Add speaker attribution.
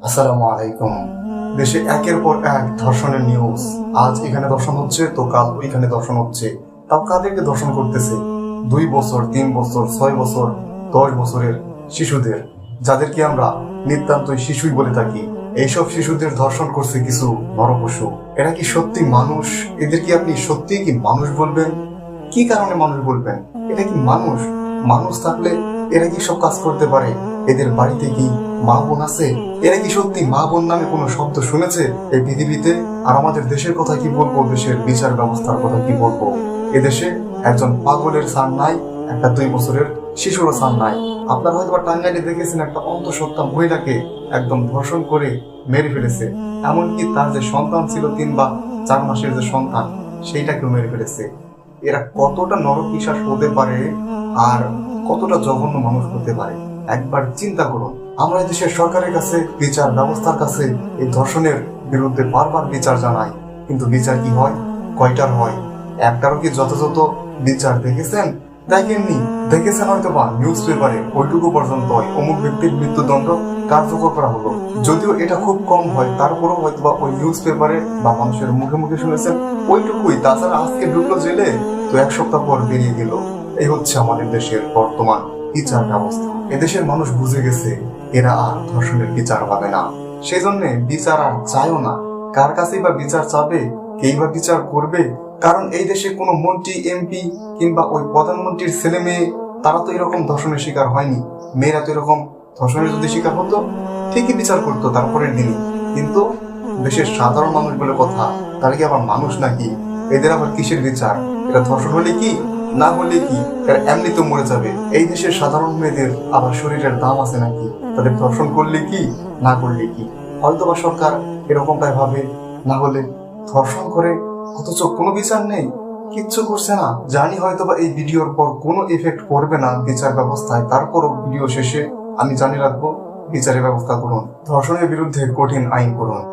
Speaker 1: আসসালামু আলাইকুম। দেশে একের পর এক ধর্ষণের নিউজ। আজ এখানে ধর্ষণ হচ্ছে তো কাল ওইখানে ধর্ষণ হচ্ছে। তাও কাদেরকে ধর্ষণ করতেছে? 2 বছর, 3 বছর, 6 বছর, 10 বছরের শিশুদের, যাদেরকে আমরা নিতান্তই শিশুই বলে থাকি। এইসব শিশুদের ধর্ষণ করছে কিছু নরপশু। এরা কি সত্যি মানুষ? এদেরকে আপনি সত্যি কি মানুষ বলবেন? কি কারণে মানুষ বলবেন? এটা কি মানুষ? মানুষ থাকলে এরা কি সব কাজ করতে পারে? এদের বাড়িতে কি মা বোন আছে? এরা কি সত্যি মা বোন নামে কোনো শব্দ শুনেছে এই পৃথিবীতে? আর আমাদের দেশের কথা কি বলবো, দেশের বিচার ব্যবস্থার কথা কি বলবো? এদেশে একজন পাগলের সান নাই, একটা 2 বছরের শিশুরও সান নাই। আপনারা হয়তো টাঙ্গাইলে দেখেছেন একটা অন্তঃসত্ত্বা মহিলাকে একদম ধর্ষণ করে মেরে ফেলেছে। এমনকি তার যে সন্তান ছিল 3 বা 4 মাসের যে সন্তান, সেইটাকেও মেরে ফেলেছে। এরা কতটা নরপিশাচ হতে পারে আর কতটা জঘন্য মানুষ হতে পারে একবার চিন্তা করুন। আমরা দেশের সরকারের কাছে, বিচার ব্যবস্থার কাছে এই ধর্ষণের বিরুদ্ধে বারবার বিচার জানাই, কিন্তু বিচার কি হয়? কয়টার হয়? একটারও কি যথাযথ বিচার দেখেছেন? দেখেননি। দেখেছেন হয়তো বা নিউজ পেপারে, ওইটুকু পর্যন্ত হয় অমুক ব্যক্তির মৃত্যুদণ্ড কার্যকর করা হলো। যদিও এটা খুব কম হয়, তারপরেও হয়তো বা ওই নিউজ পেপারে বা মানুষের মুখে মুখে শুনেছেন ওইটুকুই। তাছাড়া আজকে ঢুকলো জেলে, তো 1 সপ্তাহ পর বেরিয়ে গেল। এই হচ্ছে আমাদের দেশের বর্তমান বিচার ব্যবস্থা। এদেশের মানুষ বুঝে গেছে এরা আর ধর্ষণের বিচার পাবে না, সেই জন্য বিচার আর চায়ও না। কার কাছেই বা বিচার চাবে? কেই বা বিচার করবে? কারণ এই দেশে কোনো মন্ত্রী, এমপি কিংবা ওই প্রধানমন্ত্রীর ছেলে মেয়ে, তারা তো এরকম ধর্ষণের শিকার হয়নি। মেয়েরা তো এরকম ধর্ষণের যদি শিকার হতো ঠিকই বিচার করতো তারপরের দিনই। কিন্তু দেশের সাধারণ মানুষ বলে কথা, তারা কি আবার মানুষ নাকি? এদের আবার কিসের বিচার? এটা ধর্ষণ হলে কি, না হলে কি, এরা এমনি তো মরে যাবে। এই দেশের সাধারণ মেয়েদের আবার শরীরের দাম আছে নাকি? তাদের ধর্ষণ করলে কি, না করলে কি? হয়তো বা সরকার এরকমটাই ভাবে, না হলে ধর্ষণ করে অথচ কোনো বিচার নেই, কিচ্ছু করছে না। জানি হয়তো বা এই ভিডিওর পর কোনো এফেক্ট পড়বে না বিচার ব্যবস্থায়, তারপরও ভিডিও শেষে আমি জানিয়ে রাখবো, বিচারের ব্যবস্থা করুন, ধর্ষণের বিরুদ্ধে কঠিন আইন করুন।